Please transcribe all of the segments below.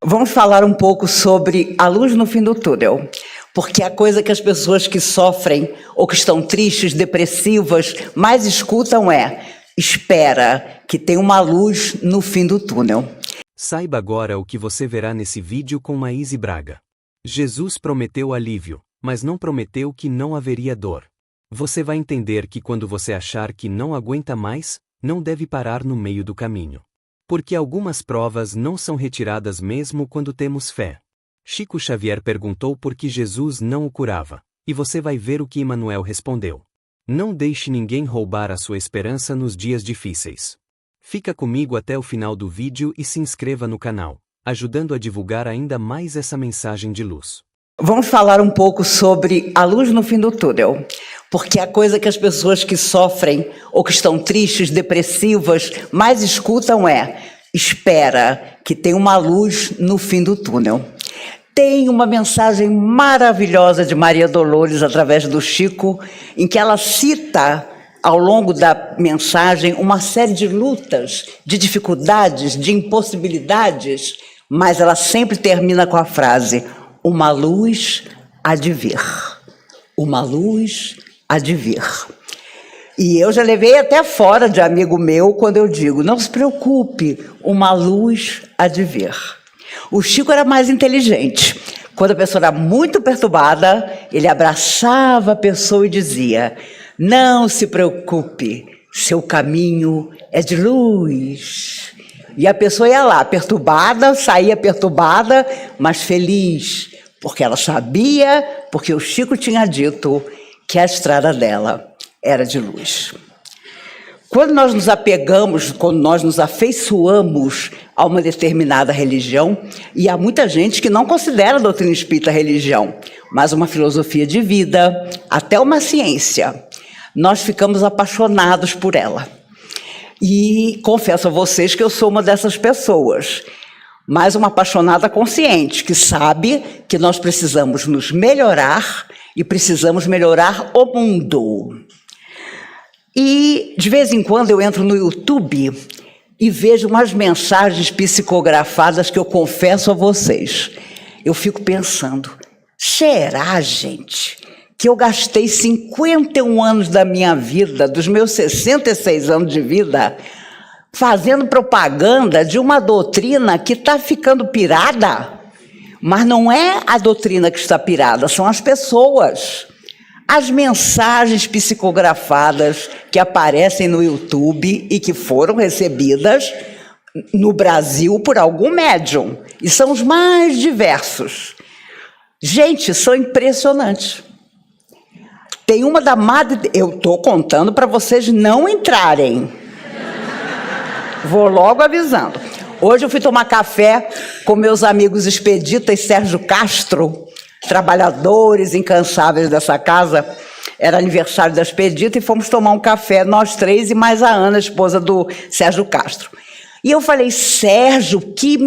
Vamos falar um pouco sobre a luz no fim do túnel, porque a coisa que as pessoas que sofrem ou que estão tristes, depressivas, mais escutam é: espera, que tem uma luz no fim do túnel. Saiba agora o que você verá nesse vídeo com Maíse Braga. Jesus prometeu alívio, mas não prometeu que não haveria dor. Você vai entender que quando você achar que não aguenta mais, não deve parar no meio do caminho. Porque algumas provas não são retiradas mesmo quando temos fé. Chico Xavier perguntou por que Jesus não o curava, e você vai ver o que Emmanuel respondeu. Não deixe ninguém roubar a sua esperança nos dias difíceis. Fica comigo até o final do vídeo e se inscreva no canal, ajudando a divulgar ainda mais essa mensagem de luz. Vamos falar um pouco sobre a luz no fim do túnel, porque a coisa que as pessoas que sofrem ou que estão tristes, depressivas, mais escutam é: espera, que tem uma luz no fim do túnel. Tem uma mensagem maravilhosa de Maria Dolores através do Chico, em que ela cita ao longo da mensagem uma série de lutas, de dificuldades, de impossibilidades, mas ela sempre termina com a frase: uma luz há de vir. Uma luz há de vir. E eu já levei até fora de amigo meu quando eu digo: não se preocupe, uma luz há de vir. O Chico era mais inteligente. Quando a pessoa era muito perturbada, ele abraçava a pessoa e dizia: não se preocupe, seu caminho é de luz. E a pessoa ia lá, perturbada, saía perturbada, mas feliz, porque ela sabia, porque o Chico tinha dito que a estrada dela era de luz. Quando nós nos apegamos, quando nós nos afeiçoamos a uma determinada religião, e há muita gente que não considera a doutrina espírita religião, mas uma filosofia de vida, até uma ciência, nós ficamos apaixonados por ela. E confesso a vocês que eu sou uma dessas pessoas, mas uma apaixonada consciente, que sabe que nós precisamos nos melhorar e precisamos melhorar o mundo. E de vez em quando eu entro no YouTube e vejo umas mensagens psicografadas que eu confesso a vocês. Eu fico pensando: será, gente, que eu gastei 51 anos da minha vida, dos meus 66 anos de vida, fazendo propaganda de uma doutrina que está ficando pirada? Mas não é a doutrina que está pirada, são as pessoas. As mensagens psicografadas que aparecem no YouTube e que foram recebidas no Brasil por algum médium, e são os mais diversos. Gente, são impressionantes. Tem uma da Madre... Eu estou contando para vocês não entrarem. Vou logo avisando. Hoje eu fui tomar café com meus amigos Expedita e Sérgio Castro, trabalhadores incansáveis dessa casa. Era aniversário da Expedita e fomos tomar um café, nós três e mais a Ana, esposa do Sérgio Castro. E eu falei: Sérgio, que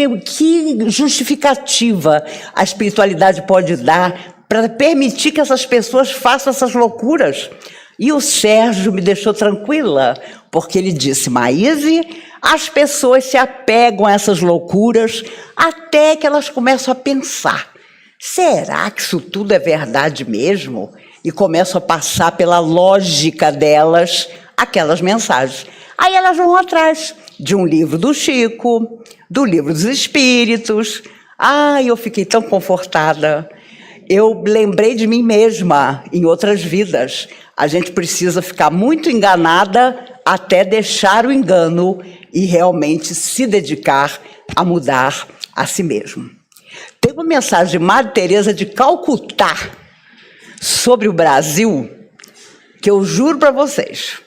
justificativa a espiritualidade pode dar para permitir que essas pessoas façam essas loucuras? E o Sérgio me deixou tranquila, porque ele disse: Maíse, as pessoas se apegam a essas loucuras até que elas começam a pensar: será que isso tudo é verdade mesmo? E começam a passar pela lógica delas aquelas mensagens. Aí elas vão atrás de um livro do Chico, do livro dos Espíritos. Ai, eu fiquei tão confortada. Eu lembrei de mim mesma em outras vidas. A gente precisa ficar muito enganada até deixar o engano e realmente se dedicar a mudar a si mesmo. Tem uma mensagem de Madre Teresa de Calcutá sobre o Brasil que eu juro para vocês,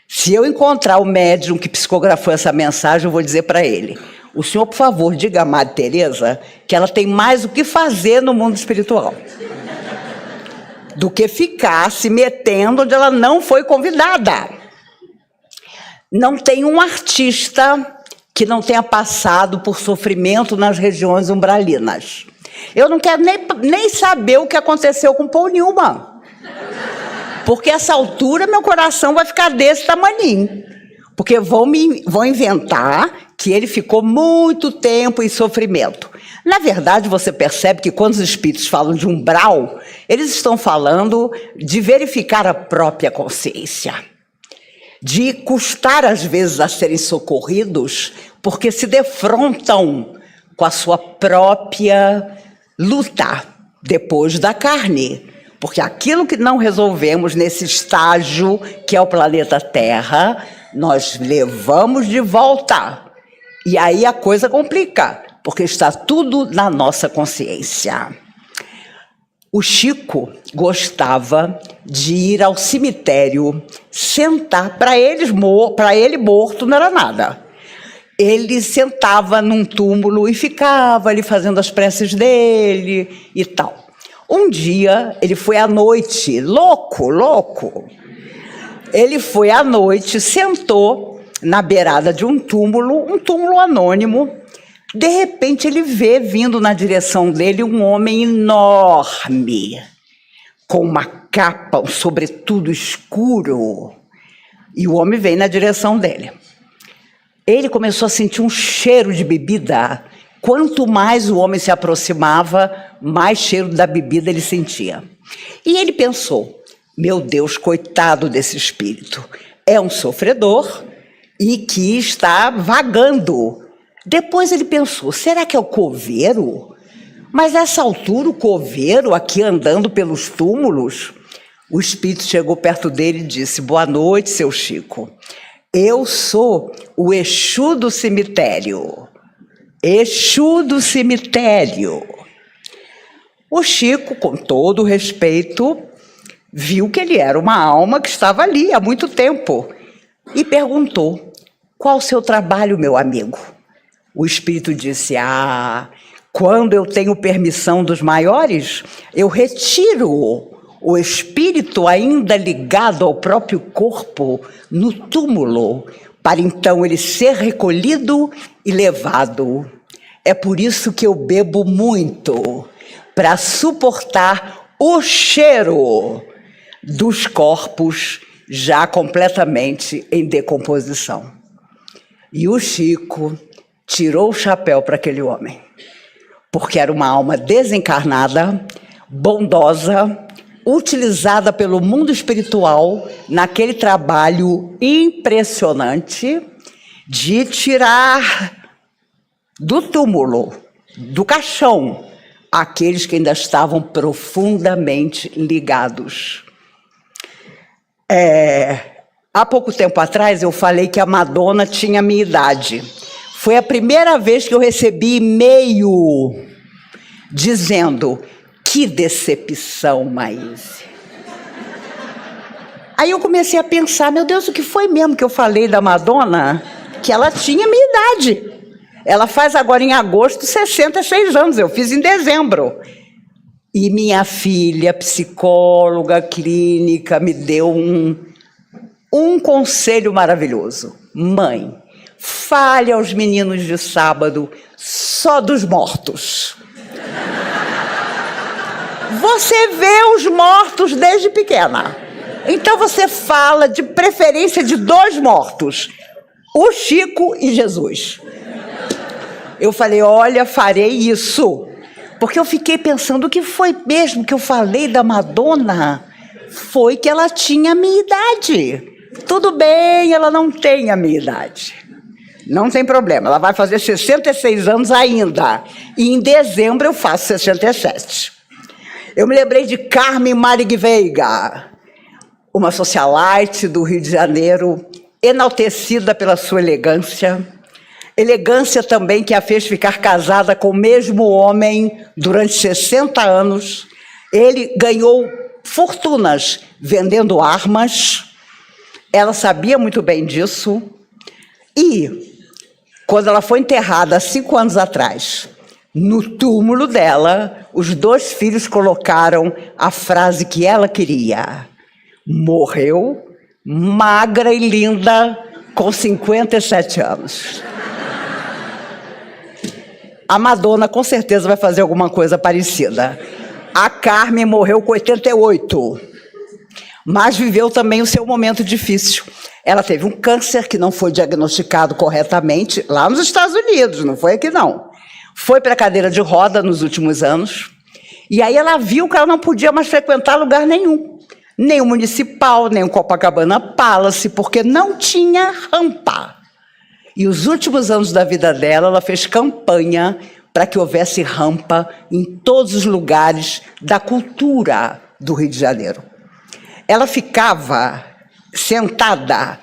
se eu encontrar o médium que psicografou essa mensagem, eu vou dizer para ele: o senhor, por favor, diga à Madre Teresa que ela tem mais o que fazer no mundo espiritual do que ficar se metendo onde ela não foi convidada. Não tem um artista que não tenha passado por sofrimento nas regiões umbralinas. Eu não quero nem saber o que aconteceu com Paul Newman, porque a essa altura meu coração vai ficar desse tamaninho. Porque vão inventar que ele ficou muito tempo em sofrimento. Na verdade, você percebe que quando os espíritos falam de umbral, eles estão falando de verificar a própria consciência, de custar às vezes a serem socorridos, porque se defrontam com a sua própria luta depois da carne. Porque aquilo que não resolvemos nesse estágio, que é o planeta Terra, nós levamos de volta. E aí a coisa complica, porque está tudo na nossa consciência. O Chico gostava de ir ao cemitério, sentar, para ele morto não era nada. Ele sentava num túmulo e ficava ali fazendo as preces dele e tal. Um dia, ele foi à noite, louco. Ele foi à noite, sentou na beirada de um túmulo anônimo. De repente, ele vê vindo na direção dele um homem enorme, com uma capa, um sobretudo escuro. E o homem vem na direção dele. Ele começou a sentir um cheiro de bebida. Quanto mais o homem se aproximava, mais cheiro da bebida ele sentia. E ele pensou, meu Deus, coitado desse espírito, é um sofredor e que está vagando. Depois ele pensou, será que é o coveiro? Mas a essa altura o coveiro aqui andando pelos túmulos? O espírito chegou perto dele e disse, boa noite, seu Chico. Eu sou o Exu do cemitério. Exu do cemitério. O Chico, com todo respeito, viu que ele era uma alma que estava ali há muito tempo e perguntou, qual o seu trabalho, meu amigo? O espírito disse, quando eu tenho permissão dos maiores, eu retiro o espírito ainda ligado ao próprio corpo no túmulo, para então ele ser recolhido e levado. É por isso que eu bebo muito, para suportar o cheiro dos corpos já completamente em decomposição. E o Chico tirou o chapéu para aquele homem, porque era uma alma desencarnada, bondosa, utilizada pelo mundo espiritual naquele trabalho impressionante de tirar do túmulo, do caixão, aqueles que ainda estavam profundamente ligados. Há pouco tempo atrás eu falei que a Madonna tinha a minha idade. Foi a primeira vez que eu recebi e-mail dizendo, que decepção, Maíse. Aí eu comecei a pensar, meu Deus, o que foi mesmo que eu falei da Madonna? Que ela tinha a minha idade. Ela faz agora em agosto 66 anos, eu fiz em dezembro. E minha filha, psicóloga clínica, me deu um conselho maravilhoso. Mãe, fale aos meninos de sábado só dos mortos. Você vê os mortos desde pequena. Então você fala de preferência de 2 mortos, o Chico e Jesus. Eu falei, olha, farei isso. Porque eu fiquei pensando, o que foi mesmo que eu falei da Madonna? Foi que ela tinha a minha idade. Tudo bem, ela não tem a minha idade. Não tem problema, ela vai fazer 66 anos ainda. E em dezembro eu faço 67. Eu me lembrei de Carmen Marig Veiga, uma socialite do Rio de Janeiro, enaltecida pela sua elegância. Elegância também que a fez ficar casada com o mesmo homem durante 60 anos. Ele ganhou fortunas vendendo armas. Ela sabia muito bem disso. E, quando ela foi enterrada há 5 anos atrás, no túmulo dela, os 2 filhos colocaram a frase que ela queria. Morreu magra e linda, com 57 anos. A Madonna com certeza vai fazer alguma coisa parecida. A Carmen morreu com 88, mas viveu também o seu momento difícil. Ela teve um câncer que não foi diagnosticado corretamente lá nos Estados Unidos, não foi aqui não. foi para a cadeira de roda nos últimos anos, e aí ela viu que ela não podia mais frequentar lugar nenhum, nem o Municipal, nem o Copacabana Palace, porque não tinha rampa. E os últimos anos da vida dela, ela fez campanha para que houvesse rampa em todos os lugares da cultura do Rio de Janeiro. Ela ficava sentada,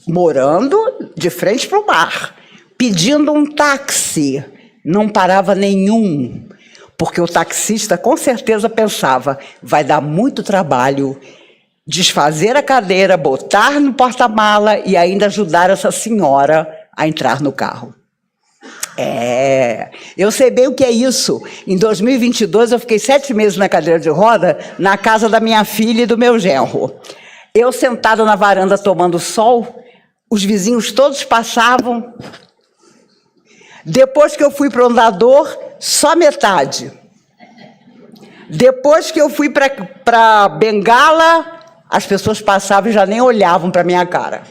morando de frente para o mar, pedindo um táxi. Não parava nenhum, porque o taxista com certeza pensava, vai dar muito trabalho desfazer a cadeira, botar no porta-mala e ainda ajudar essa senhora a entrar no carro. Eu sei bem o que é isso. Em 2022, eu fiquei 7 meses na cadeira de roda, na casa da minha filha e do meu genro. Eu sentada na varanda tomando sol, os vizinhos todos passavam. Depois que eu fui para o andador, só metade. Depois que eu fui para Bengala, as pessoas passavam e já nem olhavam para a minha cara.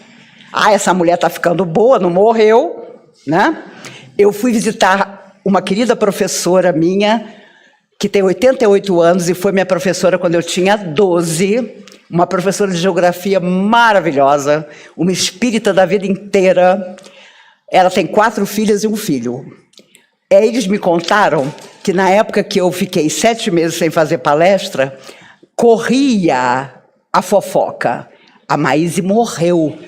Ah, essa mulher está ficando boa, não morreu, né? Eu fui visitar uma querida professora minha, que tem 88 anos e foi minha professora quando eu tinha 12, uma professora de geografia maravilhosa, uma espírita da vida inteira. Ela tem 4 filhas e um filho. Eles me contaram que na época que eu fiquei 7 meses sem fazer palestra, corria a fofoca. A Maíse morreu.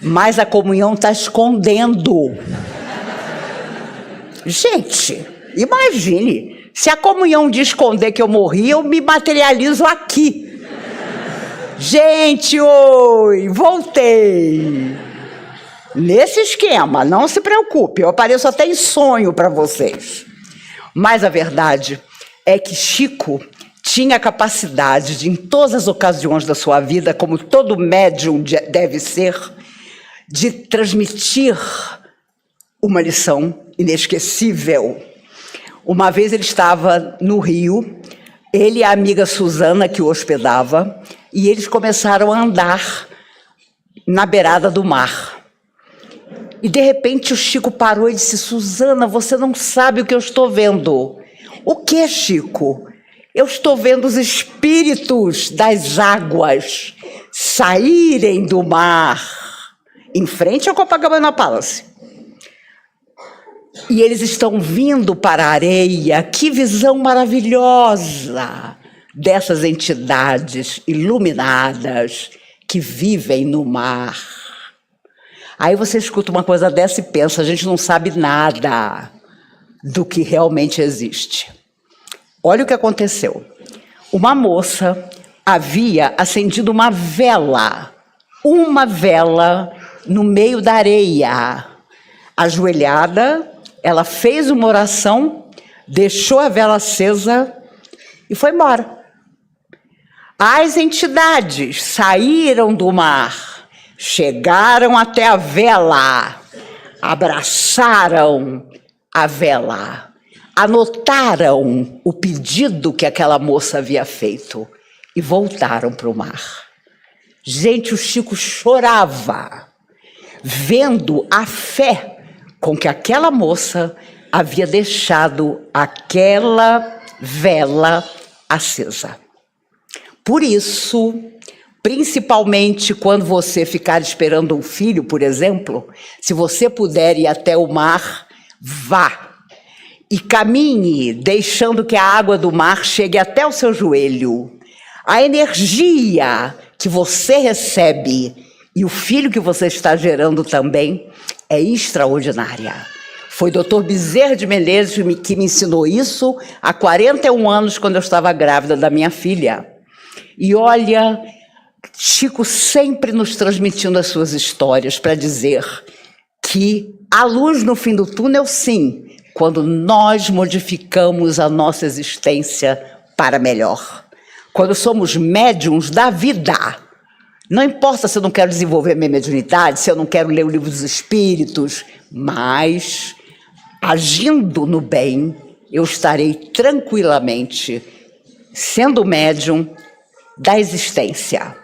Mas a comunhão está escondendo. Gente, imagine, se a comunhão de esconder que eu morri, eu me materializo aqui. Gente, oi, voltei. Nesse esquema, não se preocupe, eu apareço até em sonho para vocês. Mas a verdade é que Chico tinha a capacidade de, em todas as ocasiões da sua vida, como todo médium deve ser, de transmitir uma lição inesquecível. Uma vez ele estava no Rio, ele e a amiga Suzana, que o hospedava, e eles começaram a andar na beirada do mar. E, de repente, o Chico parou e disse, Suzana, você não sabe o que eu estou vendo. O que, Chico? Eu estou vendo os espíritos das águas saírem do mar, em frente ao Copacabana Palace. E eles estão vindo para a areia. Que visão maravilhosa dessas entidades iluminadas que vivem no mar. Aí você escuta uma coisa dessa e pensa, a gente não sabe nada do que realmente existe. Olha o que aconteceu. Uma moça havia acendido uma vela no meio da areia. Ajoelhada, ela fez uma oração, deixou a vela acesa e foi embora. As entidades saíram do mar, chegaram até a vela, abraçaram a vela, anotaram o pedido que aquela moça havia feito e voltaram para o mar. Gente, o Chico chorava, vendo a fé com que aquela moça havia deixado aquela vela acesa. Por isso, principalmente quando você ficar esperando um filho, por exemplo, se você puder ir até o mar, vá. E caminhe, deixando que a água do mar chegue até o seu joelho. A energia que você recebe e o filho que você está gerando também é extraordinária. Foi o Dr. Bezerra de Menezes que me ensinou isso há 41 anos, quando eu estava grávida da minha filha. E olha, Chico sempre nos transmitindo as suas histórias para dizer que há luz no fim do túnel, sim, quando nós modificamos a nossa existência para melhor. Quando somos médiums da vida. Não importa se eu não quero desenvolver minha mediunidade, se eu não quero ler o livro dos espíritos, mas agindo no bem, eu estarei tranquilamente sendo médium da existência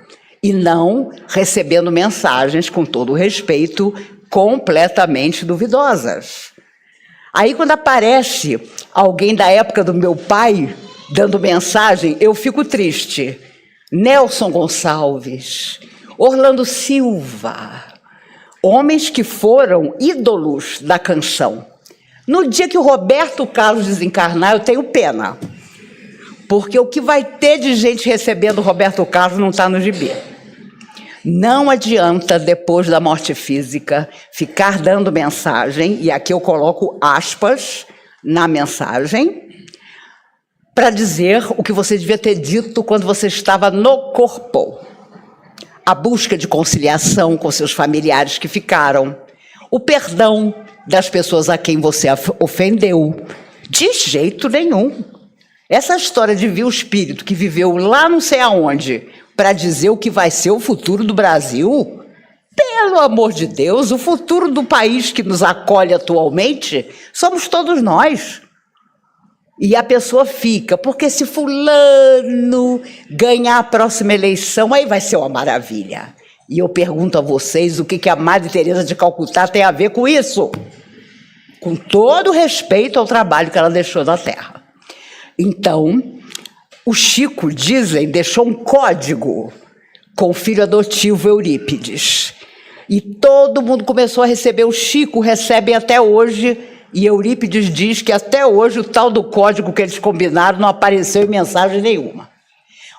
e não recebendo mensagens, com todo o respeito, completamente duvidosas. Aí, quando aparece alguém da época do meu pai dando mensagem, eu fico triste. Nelson Gonçalves, Orlando Silva, homens que foram ídolos da canção. No dia que o Roberto Carlos desencarnar, eu tenho pena, porque o que vai ter de gente recebendo o Roberto Carlos não está no gibi. Não adianta, depois da morte física, ficar dando mensagem, e aqui eu coloco aspas na mensagem, para dizer o que você devia ter dito quando você estava no corpo. A busca de conciliação com seus familiares que ficaram, o perdão das pessoas a quem você ofendeu. De jeito nenhum. Essa história de ver o espírito que viveu lá não sei aonde para dizer o que vai ser o futuro do Brasil, pelo amor de Deus, o futuro do país que nos acolhe atualmente somos todos nós. E a pessoa fica, porque se fulano ganhar a próxima eleição, aí vai ser uma maravilha. E eu pergunto a vocês o que a Madre Teresa de Calcutá tem a ver com isso? Com todo respeito ao trabalho que ela deixou na Terra. Então, o Chico, dizem, deixou um código com o filho adotivo Eurípides. E todo mundo começou a receber o Chico, recebem até hoje, e Eurípides diz que até hoje o tal do código que eles combinaram não apareceu em mensagem nenhuma.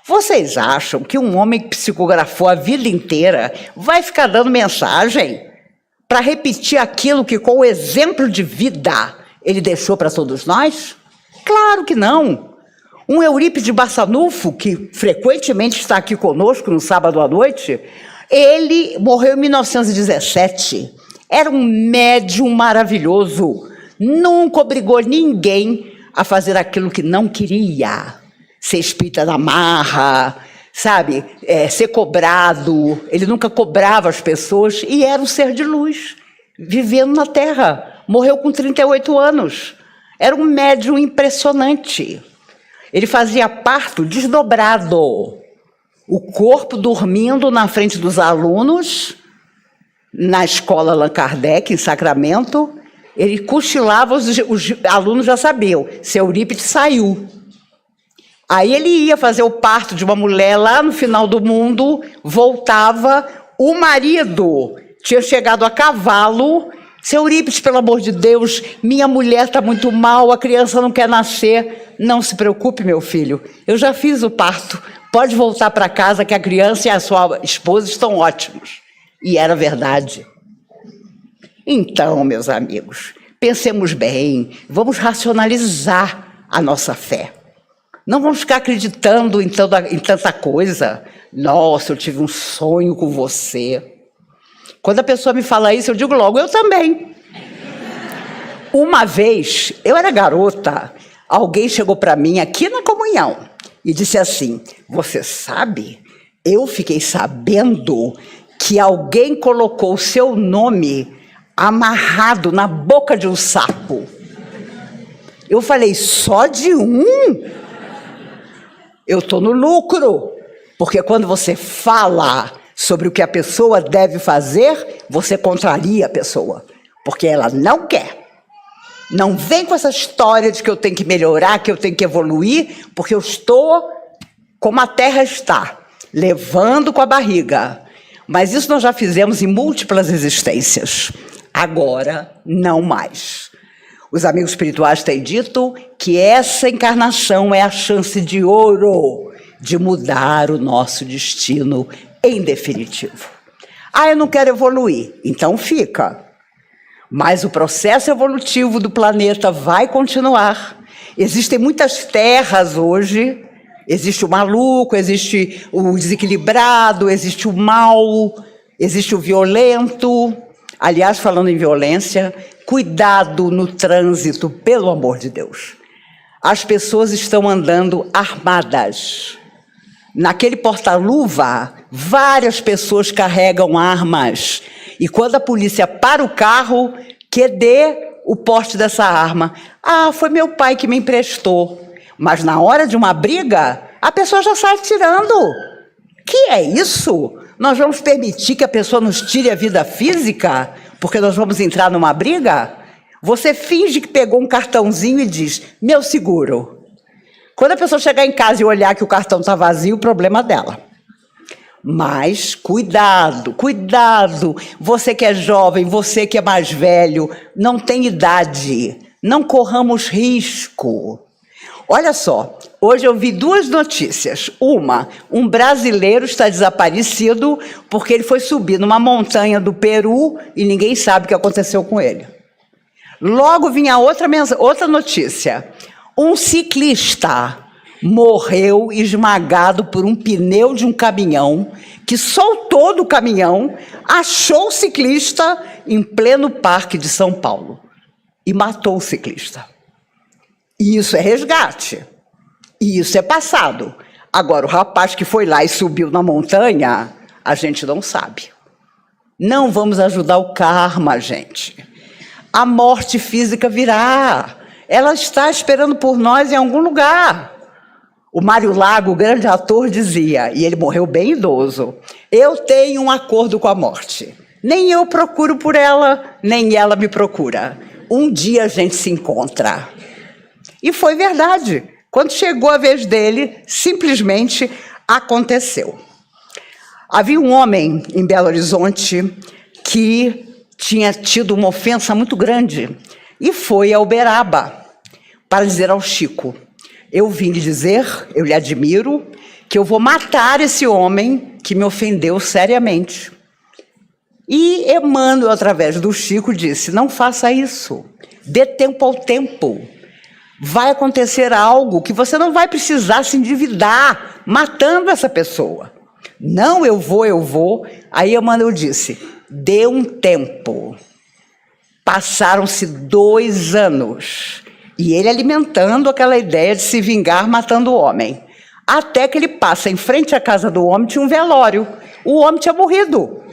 Vocês acham que um homem que psicografou a vida inteira vai ficar dando mensagem para repetir aquilo que, com o exemplo de vida, ele deixou para todos nós? Claro que não. Um Eurípides Barçanufo, que frequentemente está aqui conosco no sábado à noite, ele morreu em 1917. Era um médium maravilhoso. Nunca obrigou ninguém a fazer aquilo que não queria. Ser espírita na marra, sabe? Ser cobrado. Ele nunca cobrava as pessoas e era um ser de luz, vivendo na Terra. Morreu com 38 anos. Era um médium impressionante. Ele fazia parto desdobrado. O corpo dormindo na frente dos alunos, na escola Allan Kardec, em Sacramento. Ele cochilava, os alunos já sabiam, seu Eurípides saiu. Aí ele ia fazer o parto de uma mulher lá no final do mundo, voltava, o marido tinha chegado a cavalo. Seu Eurípides, pelo amor de Deus, minha mulher está muito mal, a criança não quer nascer. Não se preocupe, meu filho, eu já fiz o parto, pode voltar para casa que a criança e a sua esposa estão ótimos. E era verdade. Então, meus amigos, pensemos bem, vamos racionalizar a nossa fé. Não vamos ficar acreditando em tanta coisa. Nossa, eu tive um sonho com você. Quando a pessoa me fala isso, eu digo logo, eu também. Uma vez, eu era garota, alguém chegou para mim aqui na comunhão e disse assim, você sabe, eu fiquei sabendo que alguém colocou o seu nome amarrado na boca de um sapo. Eu falei, só de um? Eu estou no lucro, porque quando você fala sobre o que a pessoa deve fazer, você contraria a pessoa, porque ela não quer. Não vem com essa história de que eu tenho que melhorar, que eu tenho que evoluir, porque eu estou como a Terra está, levando com a barriga. Mas isso nós já fizemos em múltiplas existências. Agora, não mais. Os amigos espirituais têm dito que essa encarnação é a chance de ouro de mudar o nosso destino em definitivo. Ah, eu não quero evoluir. Então fica. Mas o processo evolutivo do planeta vai continuar. Existem muitas terras hoje. Existe o maluco, existe o desequilibrado, existe o mal, existe o violento. Aliás, falando em violência, cuidado no trânsito, pelo amor de Deus. As pessoas estão andando armadas. Naquele porta-luva, várias pessoas carregam armas. E quando a polícia para o carro, que dê o porte dessa arma. Ah, foi meu pai que me emprestou. Mas na hora de uma briga, a pessoa já sai tirando. Que é isso? Nós vamos permitir que a pessoa nos tire a vida física porque nós vamos entrar numa briga? Você finge que pegou um cartãozinho e diz, meu seguro. Quando a pessoa chegar em casa e olhar que o cartão está vazio, o problema é dela. Mas cuidado, cuidado. Você que é jovem, você que é mais velho, não tem idade. Não corramos risco. Olha só, hoje eu vi 2 notícias. Uma, um brasileiro está desaparecido porque ele foi subir numa montanha do Peru e ninguém sabe o que aconteceu com ele. Logo vinha outra notícia. Um ciclista morreu esmagado por um pneu de um caminhão que soltou do caminhão, achou o ciclista em pleno parque de São Paulo e matou o ciclista. E isso é resgate. E isso é passado. Agora, o rapaz que foi lá e subiu na montanha, a gente não sabe. Não vamos ajudar o karma, gente. A morte física virá. Ela está esperando por nós em algum lugar. O Mário Lago, o grande ator, dizia, e ele morreu bem idoso, eu tenho um acordo com a morte. Nem eu procuro por ela, nem ela me procura. Um dia a gente se encontra. E foi verdade. Quando chegou a vez dele, simplesmente aconteceu. Havia um homem em Belo Horizonte que tinha tido uma ofensa muito grande e foi a Uberaba para dizer ao Chico, eu vim lhe dizer, eu lhe admiro, que eu vou matar esse homem que me ofendeu seriamente. E Emmanuel, através do Chico, disse, não faça isso, dê tempo ao tempo. Vai acontecer algo que você não vai precisar se endividar matando essa pessoa. Não, eu vou. Aí Emmanuel disse, dê um tempo. Passaram-se 2 anos. E ele alimentando aquela ideia de se vingar matando o homem. Até que ele passa em frente à casa do homem, tinha um velório. O homem tinha morrido.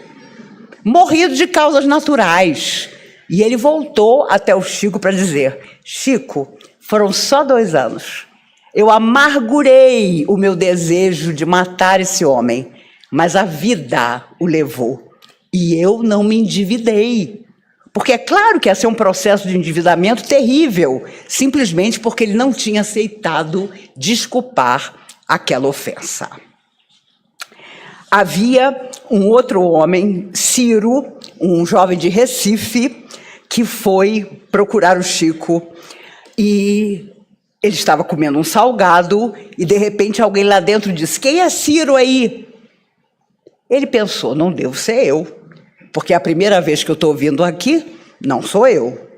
Morrido de causas naturais. E ele voltou até o Chico para dizer, Chico, foram só 2 anos. Eu amargurei o meu desejo de matar esse homem, mas a vida o levou. E eu não me endividei. Porque é claro que ia ser um processo de endividamento terrível, simplesmente porque ele não tinha aceitado desculpar aquela ofensa. Havia um outro homem, Ciro, um jovem de Recife, que foi procurar o Chico e ele estava comendo um salgado e, de repente, alguém lá dentro disse, quem é Ciro aí? Ele pensou, não devo ser eu, porque é a primeira vez que eu estou ouvindo aqui, não sou eu.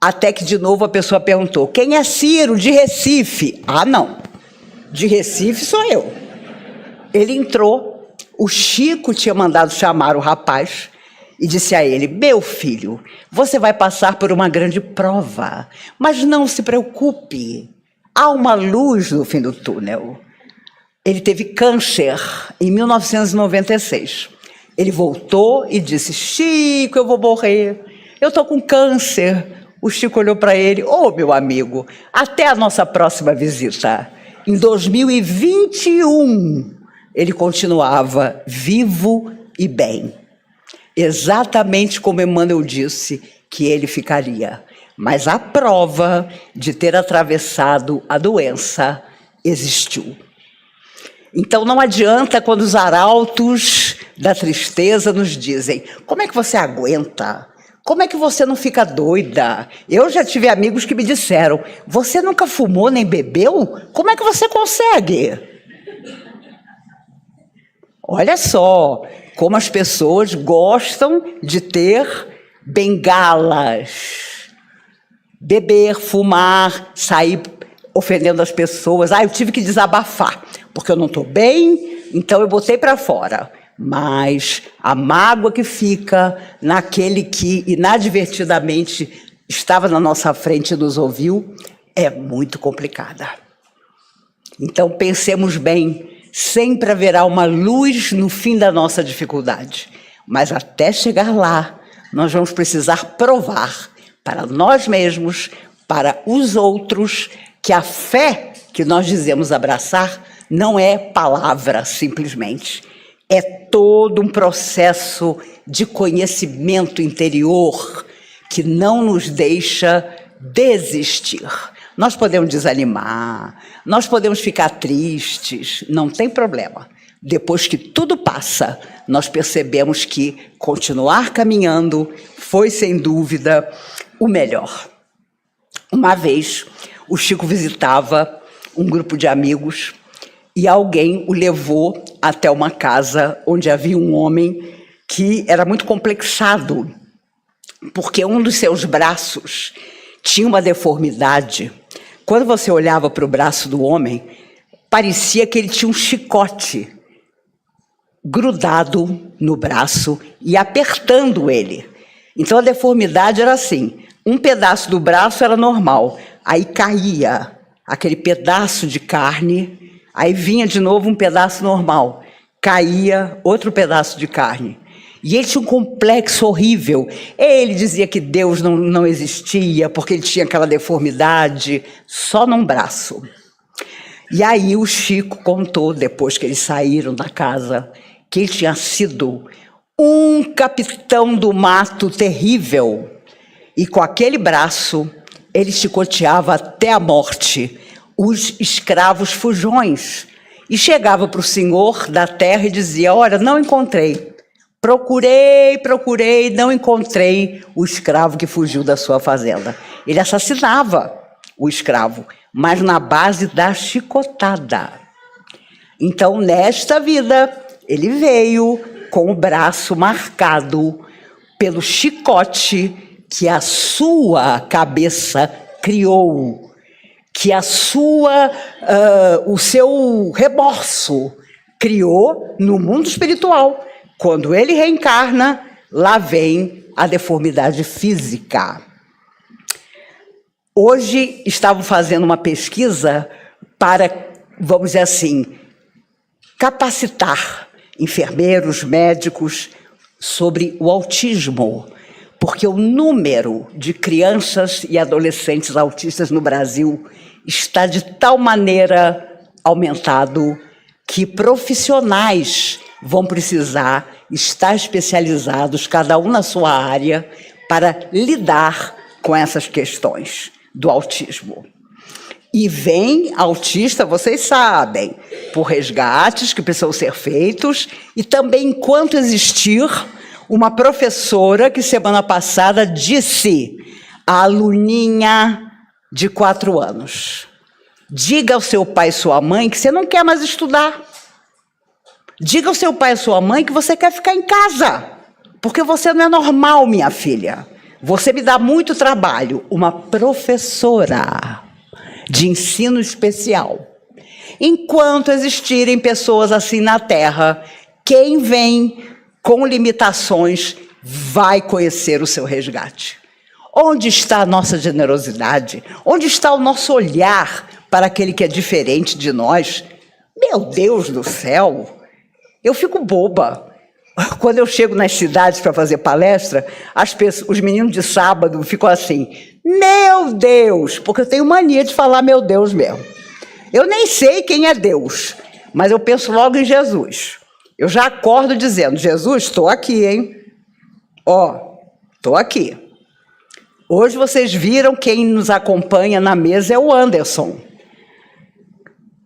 Até que, de novo, a pessoa perguntou, quem é Ciro de Recife? Ah, não, de Recife sou eu. Ele entrou, o Chico tinha mandado chamar o rapaz, e disse a ele, meu filho, você vai passar por uma grande prova, mas não se preocupe, há uma luz no fim do túnel. Ele teve câncer em 1996. Ele voltou e disse, Chico, eu vou morrer, eu estou com câncer. O Chico olhou para ele, meu amigo, até a nossa próxima visita. Em 2021, ele continuava vivo e bem. Exatamente como Emmanuel disse que ele ficaria. Mas a prova de ter atravessado a doença existiu. Então não adianta quando os arautos da tristeza nos dizem, como é que você aguenta? Como é que você não fica doida? Eu já tive amigos que me disseram, você nunca fumou nem bebeu? Como é que você consegue? Olha só, como as pessoas gostam de ter bengalas. Beber, fumar, sair ofendendo as pessoas. Eu tive que desabafar, porque eu não estou bem, então eu botei para fora. Mas a mágoa que fica naquele que inadvertidamente estava na nossa frente e nos ouviu é muito complicada. Então pensemos bem, sempre haverá uma luz no fim da nossa dificuldade. Mas até chegar lá, nós vamos precisar provar para nós mesmos, para os outros, que a fé que nós dizemos abraçar não é palavra simplesmente. É todo um processo de conhecimento interior que não nos deixa desistir. Nós podemos desanimar, nós podemos ficar tristes, não tem problema. Depois que tudo passa, nós percebemos que continuar caminhando foi, sem dúvida, o melhor. Uma vez, o Chico visitava um grupo de amigos e alguém o levou até uma casa onde havia um homem que era muito complexado, porque um dos seus braços tinha uma deformidade. Quando você olhava para o braço do homem, parecia que ele tinha um chicote grudado no braço e apertando ele. Então a deformidade era assim, um pedaço do braço era normal, aí caía aquele pedaço de carne, aí vinha de novo um pedaço normal, caía outro pedaço de carne. E ele tinha um complexo horrível. Ele dizia que Deus não existia, porque ele tinha aquela deformidade só num braço. E aí o Chico contou, depois que eles saíram da casa, que ele tinha sido um capitão do mato terrível. E com aquele braço, ele chicoteava até a morte os escravos fujões. E chegava para o senhor da terra e dizia, olha, não encontrei. Procurei, não encontrei o escravo que fugiu da sua fazenda. Ele assassinava o escravo, mas na base da chicotada. Então, nesta vida, ele veio com o braço marcado pelo chicote que a sua cabeça criou, que o seu remorso criou no mundo espiritual. Quando ele reencarna, lá vem a deformidade física. Hoje estavam fazendo uma pesquisa para, vamos dizer assim, capacitar enfermeiros, médicos sobre o autismo, porque o número de crianças e adolescentes autistas no Brasil está de tal maneira aumentado que profissionais vão precisar estar especializados, cada um na sua área, para lidar com essas questões do autismo. E vem autista, vocês sabem, por resgates que precisam ser feitos, e também enquanto existir uma professora que semana passada disse à aluninha de 4 anos, diga ao seu pai e sua mãe que você não quer mais estudar. Diga ao seu pai e sua mãe que você quer ficar em casa, porque você não é normal, minha filha. Você me dá muito trabalho. Uma professora de ensino especial. Enquanto existirem pessoas assim na Terra, quem vem com limitações vai conhecer o seu resgate. Onde está a nossa generosidade? Onde está o nosso olhar para aquele que é diferente de nós? Meu Deus do céu! Eu fico boba. Quando eu chego nas cidades para fazer palestra, os meninos de sábado ficam assim, meu Deus, porque eu tenho mania de falar meu Deus mesmo. Eu nem sei quem é Deus, mas eu penso logo em Jesus. Eu já acordo dizendo, Jesus, estou aqui, hein? Ó, estou aqui. Hoje vocês viram quem nos acompanha na mesa é o Anderson.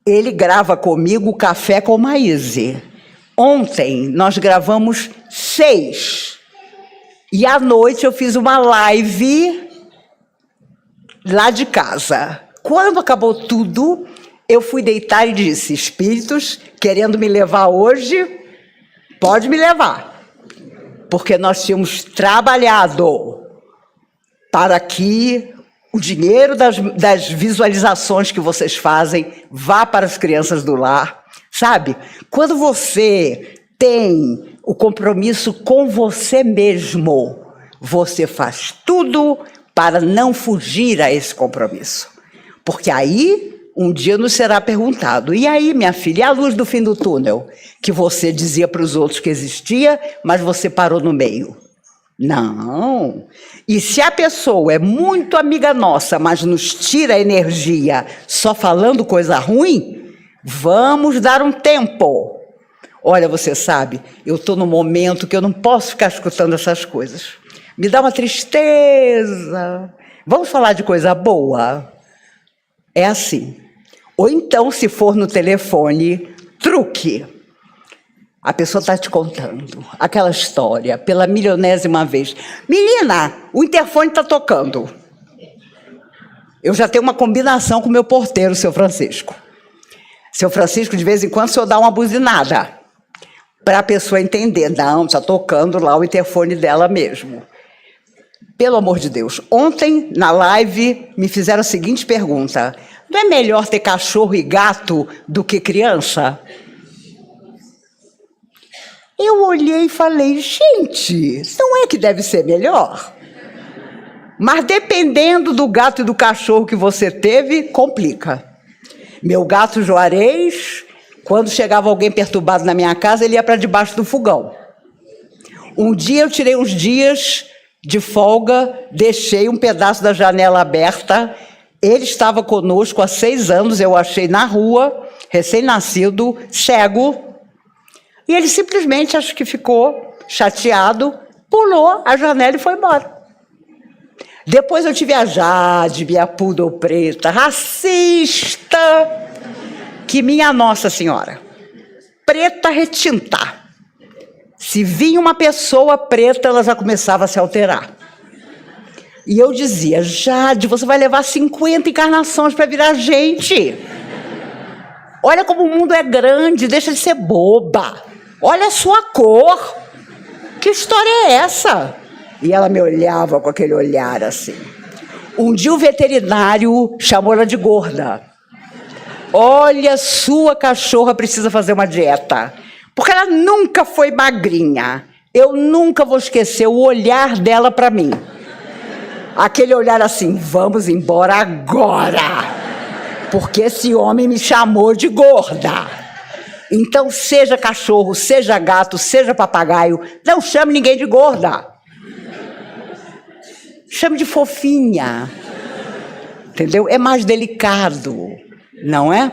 Ele grava comigo o Café com Maíse. Ontem nós gravamos 6. E à noite eu fiz uma live lá de casa. Quando acabou tudo, eu fui deitar e disse, espíritos querendo me levar hoje, pode me levar. Porque nós tínhamos trabalhado para que o dinheiro das visualizações que vocês fazem vá para as crianças do lar. Sabe, quando você tem o compromisso com você mesmo, você faz tudo para não fugir a esse compromisso. Porque aí, um dia nos será perguntado, e aí, minha filha, e a luz do fim do túnel? Que você dizia para os outros que existia, mas você parou no meio. Não. E se a pessoa é muito amiga nossa, mas nos tira a energia só falando coisa ruim, vamos dar um tempo. Olha, você sabe, eu estou num momento que eu não posso ficar escutando essas coisas. Me dá uma tristeza. Vamos falar de coisa boa? É assim. Ou então, se for no telefone, truque. A pessoa está te contando aquela história pela milionésima vez. Menina, o interfone está tocando. Eu já tenho uma combinação com o meu porteiro, seu Francisco. Seu Francisco, de vez em quando, o senhor dá uma buzinada para a pessoa entender. Não, está tocando lá o interfone dela mesmo. Pelo amor de Deus. Ontem, na live, me fizeram a seguinte pergunta. Não é melhor ter cachorro e gato do que criança? Eu olhei e falei, gente, não é que deve ser melhor? Mas dependendo do gato e do cachorro que você teve, complica. Meu gato Juarez, quando chegava alguém perturbado na minha casa, ele ia para debaixo do fogão. Um dia eu tirei uns dias de folga, deixei um pedaço da janela aberta. Ele estava conosco há 6 anos, eu achei na rua, recém-nascido, cego. E ele simplesmente, acho que ficou chateado, pulou a janela e foi embora. Depois eu tive a Jade, minha poodle preta, racista, que minha Nossa Senhora, preta retinta. Se vinha uma pessoa preta, ela já começava a se alterar. E eu dizia, Jade, você vai levar 50 encarnações para virar gente. Olha como o mundo é grande, deixa de ser boba. Olha a sua cor. Que história é essa? E ela me olhava com aquele olhar assim. Um dia o veterinário chamou ela de gorda. Olha, sua cachorra precisa fazer uma dieta. Porque ela nunca foi magrinha. Eu nunca vou esquecer o olhar dela para mim. Aquele olhar assim, vamos embora agora. Porque esse homem me chamou de gorda. Então, seja cachorro, seja gato, seja papagaio, não chame ninguém de gorda. Chame de fofinha. Entendeu? É mais delicado, não é?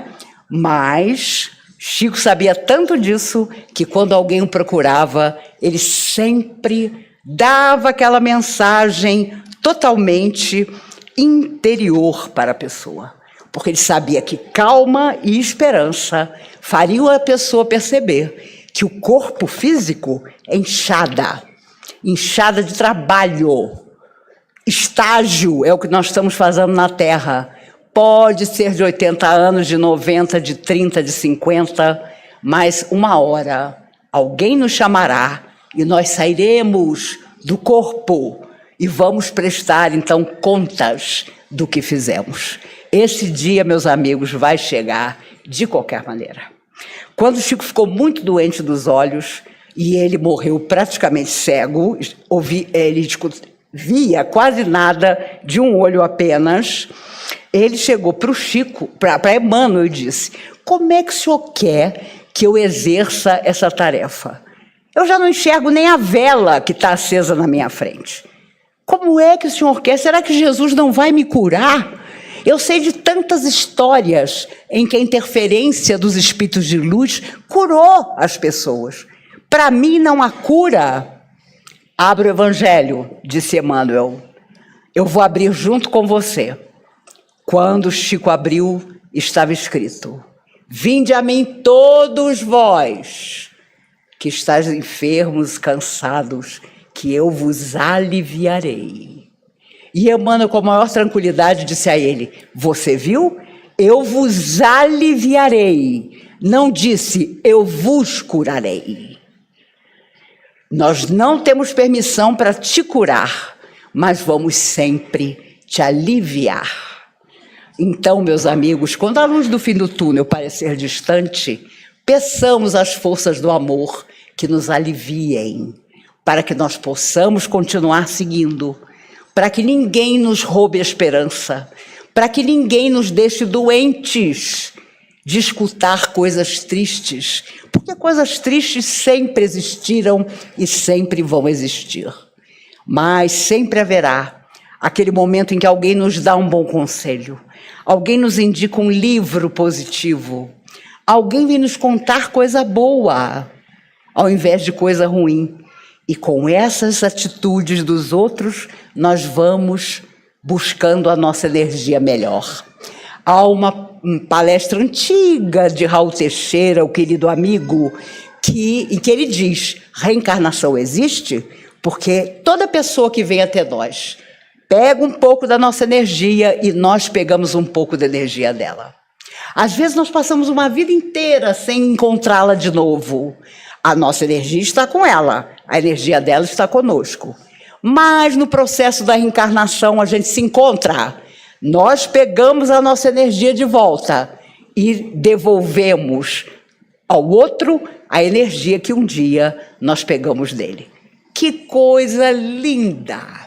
Mas Chico sabia tanto disso que quando alguém o procurava, ele sempre dava aquela mensagem totalmente interior para a pessoa. Porque ele sabia que calma e esperança fariam a pessoa perceber que o corpo físico é inchada de trabalho. Estágio é o que nós estamos fazendo na Terra. Pode ser de 80 anos, de 90, de 30, de 50, mas uma hora alguém nos chamará e nós sairemos do corpo e vamos prestar, então, contas do que fizemos. Esse dia, meus amigos, vai chegar de qualquer maneira. Quando Chico ficou muito doente dos olhos e ele morreu praticamente cego, ele via quase nada de um olho apenas, ele chegou para o Chico, para Emmanuel, e disse, como é que o senhor quer que eu exerça essa tarefa? Eu já não enxergo nem a vela que está acesa na minha frente. Como é que o senhor quer? Será que Jesus não vai me curar? Eu sei de tantas histórias em que a interferência dos espíritos de luz curou as pessoas. Para mim não há cura. Abra o Evangelho, disse Emmanuel. Eu vou abrir junto com você. Quando Chico abriu, estava escrito, vinde a mim todos vós, que estáis enfermos, cansados, que eu vos aliviarei. E Emmanuel, com a maior tranquilidade, disse a ele, você viu? Eu vos aliviarei. Não disse, eu vos curarei. Nós não temos permissão para te curar, mas vamos sempre te aliviar. Então, meus amigos, quando a luz do fim do túnel parecer distante, peçamos às forças do amor que nos aliviem, para que nós possamos continuar seguindo, para que ninguém nos roube a esperança, para que ninguém nos deixe doentes de escutar coisas tristes, porque coisas tristes sempre existiram e sempre vão existir. Mas sempre haverá aquele momento em que alguém nos dá um bom conselho, alguém nos indica um livro positivo, alguém vem nos contar coisa boa. ao invés de coisa ruim. E com essas atitudes dos outros, nós vamos buscando a nossa energia melhor. Há uma palestra antiga de Raul Teixeira, o querido amigo, em que ele diz: reencarnação existe porque toda pessoa que vem até nós pega um pouco da nossa energia e nós pegamos um pouco da energia dela. Às vezes nós passamos uma vida inteira sem encontrá-la de novo. A nossa energia está com ela, a energia dela está conosco. Mas no processo da reencarnação a gente se encontra. Nós pegamos a nossa energia de volta e devolvemos ao outro a energia que um dia nós pegamos dele. Que coisa linda!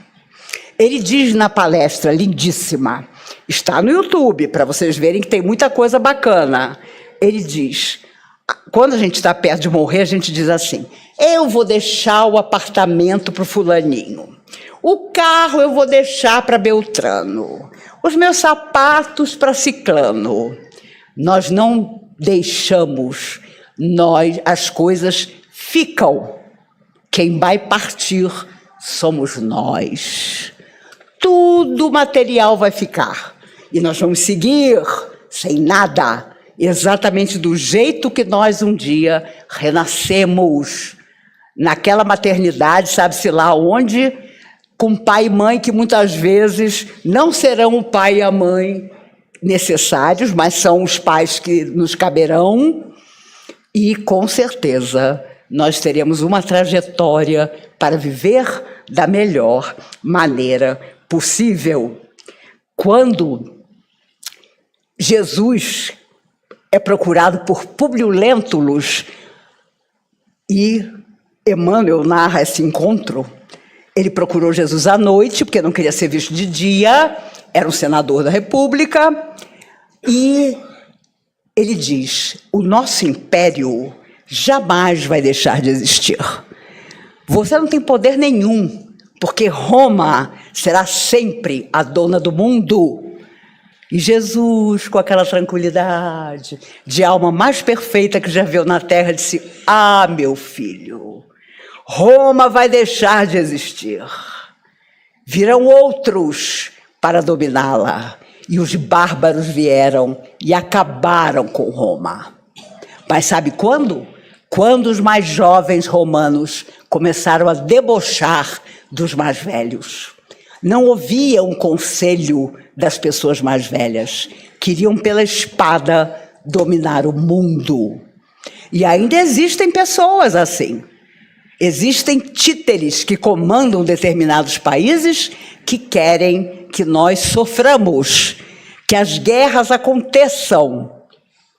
Ele diz na palestra, lindíssima, está no YouTube, para vocês verem que tem muita coisa bacana. Ele diz, quando a gente está perto de morrer, a gente diz assim: eu vou deixar o apartamento para o fulaninho, o carro eu vou deixar para Beltrano, os meus sapatos para ciclano. Nós não deixamos, as coisas ficam. Quem vai partir somos nós. Tudo material vai ficar. E nós vamos seguir sem nada, exatamente do jeito que nós um dia renascemos. Naquela maternidade, sabe-se lá onde, com pai e mãe que muitas vezes não serão o pai e a mãe necessários, mas são os pais que nos caberão. E, com certeza, nós teremos uma trajetória para viver da melhor maneira possível. Quando Jesus é procurado por Públio Lentulus e Emmanuel narra esse encontro, ele procurou Jesus à noite, porque não queria ser visto de dia, era um senador da República, e ele diz: o nosso império jamais vai deixar de existir. Você não tem poder nenhum, porque Roma será sempre a dona do mundo. E Jesus, com aquela tranquilidade, de alma mais perfeita que já viu na terra, disse: ah, meu filho, Roma vai deixar de existir. Virão outros para dominá-la. E os bárbaros vieram e acabaram com Roma. Mas sabe quando? Quando os mais jovens romanos começaram a debochar dos mais velhos. Não ouviam o conselho das pessoas mais velhas. Queriam pela espada dominar o mundo. E ainda existem pessoas assim. Existem títeres que comandam determinados países que querem que nós soframos, que as guerras aconteçam,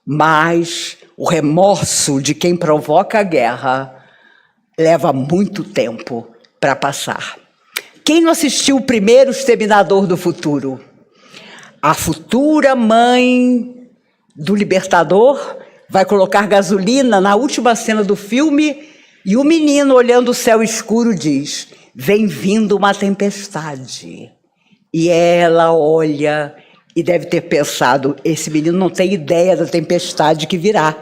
mas o remorso de quem provoca a guerra leva muito tempo para passar. Quem não assistiu o primeiro Exterminador do Futuro? A futura mãe do libertador vai colocar gasolina na última cena do filme e o menino, olhando o céu escuro, diz: vem vindo uma tempestade. E ela olha e deve ter pensado: esse menino não tem ideia da tempestade que virá,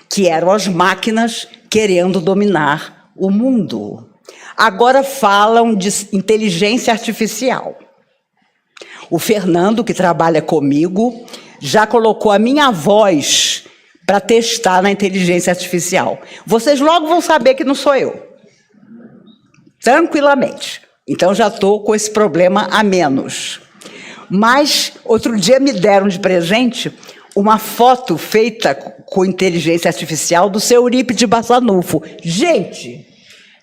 que eram as máquinas querendo dominar o mundo. Agora falam de inteligência artificial. O Fernando, que trabalha comigo, já colocou a minha voz para testar na inteligência artificial. Vocês logo vão saber que não sou eu. Tranquilamente. Então já estou com esse problema a menos. Mas outro dia me deram de presente uma foto feita com inteligência artificial do seu Eurípides Barçanufo. Gente,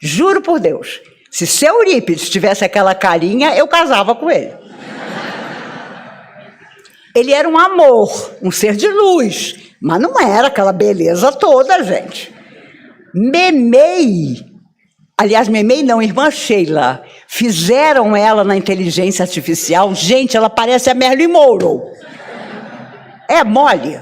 juro por Deus, se seu Eurípides tivesse aquela carinha, eu casava com ele. Ele era um amor, um ser de luz, mas não era aquela beleza toda, gente. Memei, aliás, Memei não, irmã Sheila, fizeram ela na inteligência artificial. Gente, ela parece a Marilyn Monroe. É mole.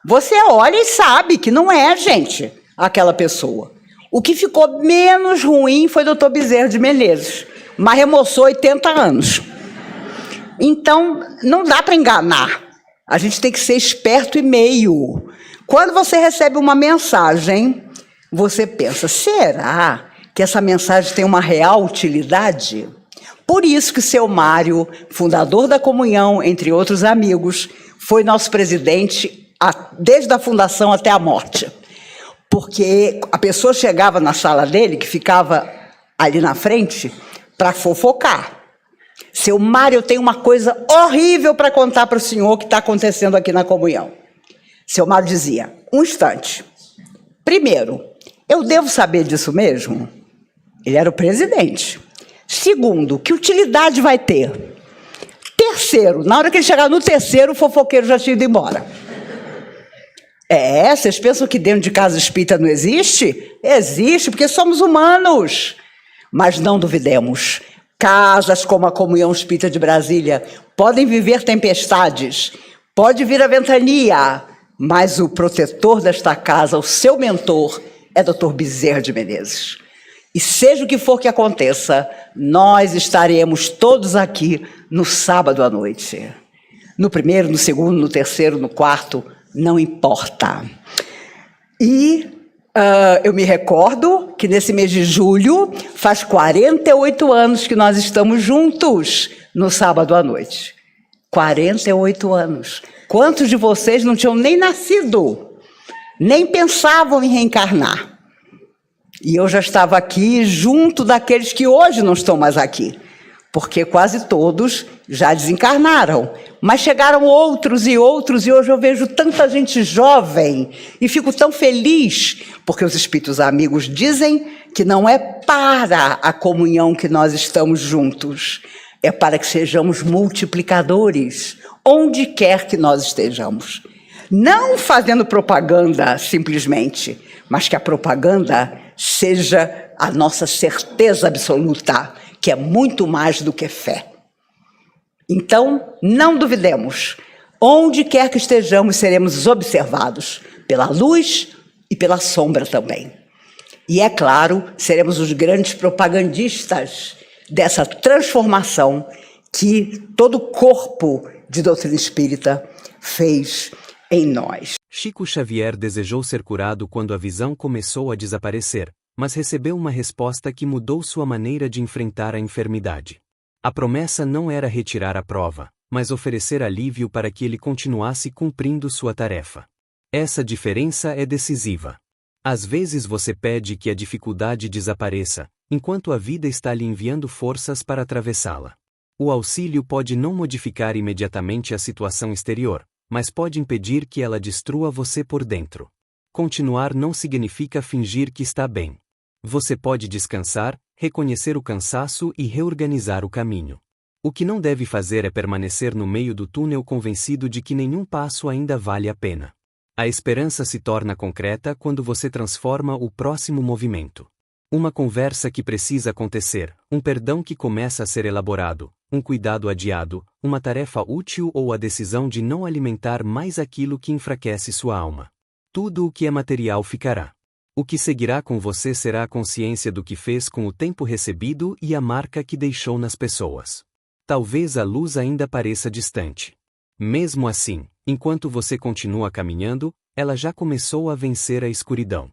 Você olha e sabe que não é, gente, aquela pessoa. O que ficou menos ruim foi o Dr. Bezerra de Menezes, mas remoçou 80 anos. Então, não dá para enganar. A gente tem que ser esperto e meio. Quando você recebe uma mensagem você pensa, será que essa mensagem tem uma real utilidade? Por isso que seu Mário, fundador da Comunhão, entre outros amigos, foi nosso presidente desde a fundação até a morte. Porque a pessoa chegava na sala dele, que ficava ali na frente, para fofocar. Seu Mário, eu tenho uma coisa horrível para contar para o senhor que está acontecendo aqui na Comunhão. Seu Mário dizia, um instante. Primeiro, eu devo saber disso mesmo? Ele era o presidente. Segundo, que utilidade vai ter? Terceiro, na hora que ele chegar no terceiro, o fofoqueiro já tinha ido embora. Vocês pensam que dentro de casa espírita não existe? Existe, porque somos humanos. Mas não duvidemos. Casas como a Comunhão Espírita de Brasília podem viver tempestades, pode vir a ventania, mas o protetor desta casa, o seu mentor, é Dr. Bezerra de Menezes. E seja o que for que aconteça, nós estaremos todos aqui no sábado à noite. No primeiro, no segundo, no terceiro, no quarto, não importa. E eu me recordo que nesse mês de julho, faz 48 anos que nós estamos juntos no sábado à noite. 48 anos. Quantos de vocês não tinham nem nascido? Nem pensavam em reencarnar? E eu já estava aqui junto daqueles que hoje não estão mais aqui, porque quase todos já desencarnaram. Mas chegaram outros, e hoje eu vejo tanta gente jovem e fico tão feliz, porque os espíritos amigos dizem que não é para a comunhão que nós estamos juntos, é para que sejamos multiplicadores, onde quer que nós estejamos. Não fazendo propaganda simplesmente, mas que a propaganda seja a nossa certeza absoluta, que é muito mais do que fé. Então, não duvidemos. Onde quer que estejamos, seremos observados pela luz e pela sombra também. E, é claro, seremos os grandes propagandistas dessa transformação que todo o corpo de doutrina espírita fez em nós. Chico Xavier desejou ser curado quando a visão começou a desaparecer, mas recebeu uma resposta que mudou sua maneira de enfrentar a enfermidade. A promessa não era retirar a prova, mas oferecer alívio para que ele continuasse cumprindo sua tarefa. Essa diferença é decisiva. Às vezes você pede que a dificuldade desapareça, enquanto a vida está lhe enviando forças para atravessá-la. O auxílio pode não modificar imediatamente a situação exterior, mas pode impedir que ela destrua você por dentro. Continuar não significa fingir que está bem. Você pode descansar, reconhecer o cansaço e reorganizar o caminho. O que não deve fazer é permanecer no meio do túnel convencido de que nenhum passo ainda vale a pena. A esperança se torna concreta quando você transforma o próximo movimento. Uma conversa que precisa acontecer, um perdão que começa a ser elaborado, um cuidado adiado, uma tarefa útil ou a decisão de não alimentar mais aquilo que enfraquece sua alma. Tudo o que é material ficará. O que seguirá com você será a consciência do que fez com o tempo recebido e a marca que deixou nas pessoas. Talvez a luz ainda pareça distante. Mesmo assim, enquanto você continua caminhando, ela já começou a vencer a escuridão.